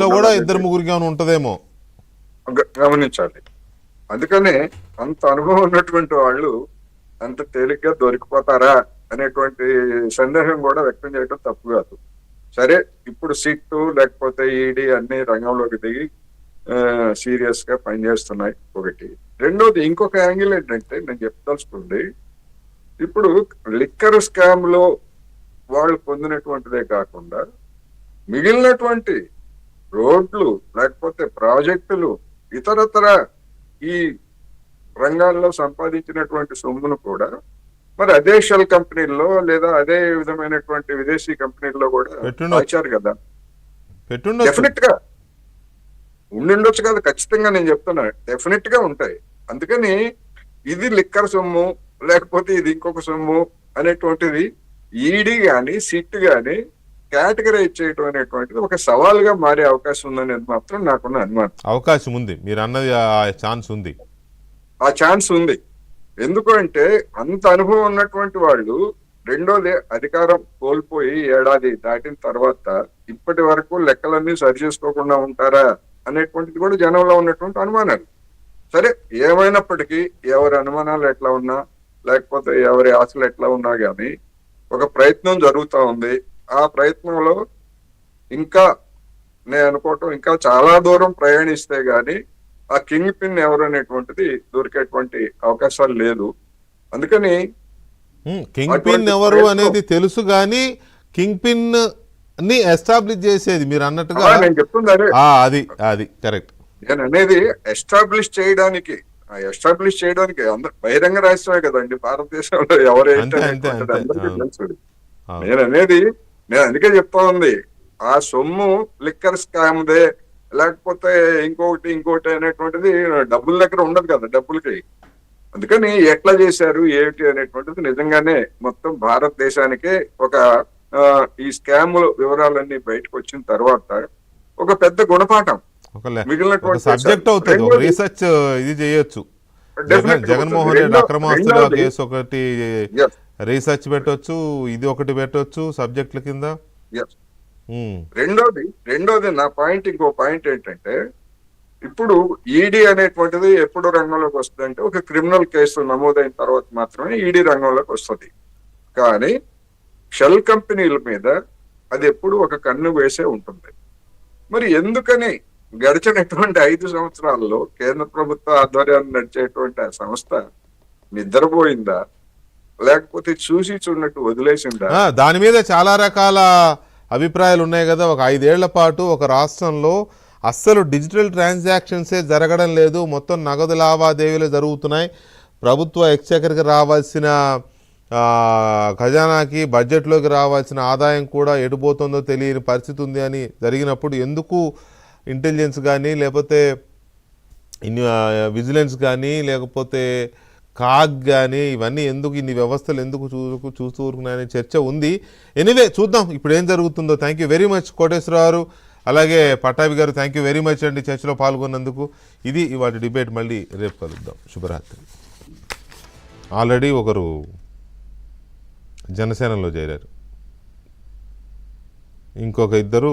లో కూడా ఇద్దరు ముగ్గురికి ఏమైనా ఉంటదేమో గమనించాలి. అందుకనే అంత అనుభవం ఉన్నటువంటి వాళ్ళు అంత తేలిగ్గా దొరికిపోతారా అనేటువంటి సందేహం కూడా వ్యక్తం చేయడం తప్పు కాదు. సరే, ఇప్పుడు సిట్టు లేకపోతే ఈడీ అన్ని రంగంలోకి దిగి సీరియస్ గా పనిచేస్తున్నాయి. ఒకటి. రెండోది ఇంకొక యాంగిల్ ఏంటంటే నేను చెప్పదలుచుకుంది, ఇప్పుడు లిక్కర్ స్కామ్ లో వాళ్ళు పొందినటువంటిదే కాకుండా మిగిలినటువంటి రోడ్లు లేకపోతే ప్రాజెక్టులు ఇతరతర ఈ రంగాల్లో సంపాదించినటువంటి సొమ్మును కూడా మరి అదే షెల్ కంపెనీల్లో లేదా అదే విధమైనటువంటి విదేశీ కంపెనీల్లో కూడా దాచారు కదా. డెఫినెట్ గా ఉండిండొచ్చు కదా, ఖచ్చితంగా నేను చెప్తున్నా, డెఫినెట్ గా ఉంటాయి. అందుకని ఇది లిక్కర్ సొమ్ము లేకపోతే ఇది ఇంకొక సొమ్ము అనేటువంటిది ఈడీ గాని సిట్ గాని కేటగరైజ్ చేయడం అనేటువంటిది ఒక సవాలుగా మారే అవకాశం ఉందనేది మాత్రం నాకున్న అనుమానం. అవకాశం ఉంది, మీరు అన్నది ఛాన్స్ ఉంది. ఆ ఛాన్స్ ఉంది. ఎందుకు అంటే అంత అనుభవం ఉన్నటువంటి వాళ్ళు రెండోది అధికారం కోల్పోయి ఏడాది దాటిన తర్వాత ఇప్పటి వరకు లెక్కలన్నీ సరి చేసుకోకుండా ఉంటారా అనేటువంటిది కూడా జనంలో ఉన్నటువంటి అనుమానాలు. సరే, ఏమైనప్పటికీ ఎవరి అనుమానాలు ఎట్లా ఉన్నా లేకపోతే ఎవరి ఆశలు ఎట్లా ఉన్నా గానీ ఒక ప్రయత్నం జరుగుతూ ఉంది. ఆ ప్రయత్నంలో ఇంకా నేను అనుకోవటం ఇంకా చాలా దూరం ప్రయాణిస్తే గాని ఆ కింగ్ పిన్ ఎవరు అనేటువంటిది దొరికేటువంటి అవకాశాలు లేదు. అందుకని కింగ్ పిన్ ఎవరు అనేది తెలుసు గానీ కింగ్ పిన్ ని ఎస్టాబ్లిష్ చేసేది మీరు అన్నట్టుగా నేను చెప్తుంది అది కరెక్ట్. నేను అనేది ఎస్టాబ్లిష్ చేయడానికి అందరు బహిరంగ రాష్ట్రమే కదండి భారతదేశంలో ఎవరైతే అందరికీ తెలుసు. నేను అందుకే చెప్తా ఉంది, ఆ సొమ్ము లిక్కర్ స్కామ్దే లేకపోతే ఇంకోటి అనేటువంటిది డబ్బుల దగ్గర ఉండదు కదా, డబ్బులకి. అందుకని ఎట్లా చేశారు ఏమిటి అనేటువంటిది నిజంగానే మొత్తం భారతదేశానికే ఒక ఈ స్కామ్ వివరాలన్నీ బయటకు వచ్చిన తర్వాత ఒక పెద్ద గుణపాఠం మిగిలినటువంటి సబ్జెక్ట్ అవుతుంది. రీసెర్చ్ ఇది చేయొచ్చు. జగన్మోహన్ రెడ్డి అక్రమాస్తుల కేసు ఒకటి రీసెర్చ్ పెట్టొచ్చు, ఇది ఒకటి పెట్టొచ్చు సబ్జెక్టుల కింద. రెండోది నా పాయింట్, ఇంకో పాయింట్ ఏంటంటే ఇప్పుడు ఈడీ అనేటువంటిది ఎప్పుడు రంగంలోకి వస్తుంది అంటే ఒక క్రిమినల్ కేసు నమోదైన తర్వాత మాత్రమే ఈడీ రంగంలోకి వస్తుంది. కానీ షెల్ కంపెనీల మీద అది ఎప్పుడు ఒక కన్ను వేసే ఉంటుంది. మరి ఎందుకని గడిచినటువంటి 5 సంవత్సరాల్లో కేంద్ర ప్రభుత్వ ఆధ్వర్యాన్ని నడిచేటువంటి ఆ సంస్థ నిద్రపోయిందా లేకపోతే చూసి చూడనట్టు వదిలేసిందా? దాని మీద చాలా రకాల అభిప్రాయాలు ఉన్నాయి కదా. ఒక 5 ఏళ్ల పాటు ఒక రాష్ట్రంలో అస్సలు డిజిటల్ ట్రాన్సాక్షన్సే జరగడం లేదు, మొత్తం నగదు లావాదేవీలు జరుగుతున్నాయి, ప్రభుత్వ ఎక్స్చెకర్కి రావాల్సిన ఖజానాకి బడ్జెట్లోకి రావాల్సిన ఆదాయం కూడా ఎడిపోతుందో తెలియని పరిస్థితి ఉంది అని జరిగినప్పుడు ఎందుకు ఇంటెలిజెన్స్ కానీ లేకపోతే విజిలెన్స్ కానీ లేకపోతే కాగ్ కానీ ఇవన్నీ ఎందుకు ఇన్ని వ్యవస్థలు ఎందుకు చూస్తూ ఊరుకున్నాయనే చర్చ ఉంది. ఎనీవే చూద్దాం ఇప్పుడు ఏం జరుగుతుందో. Thank you very much Koteswararao, అలాగే పట్టాభి గారు, థ్యాంక్ యూ వెరీ మచ్ అండి చర్చలో పాల్గొన్నందుకు. ఇది ఇవాటి డిబేట్, మళ్ళీ రేపు కలుద్దాం. శుభరాత్రి. ఆల్రెడీ ఒకరు జనసేనలో చేరారు, ఇంకొక ఇద్దరు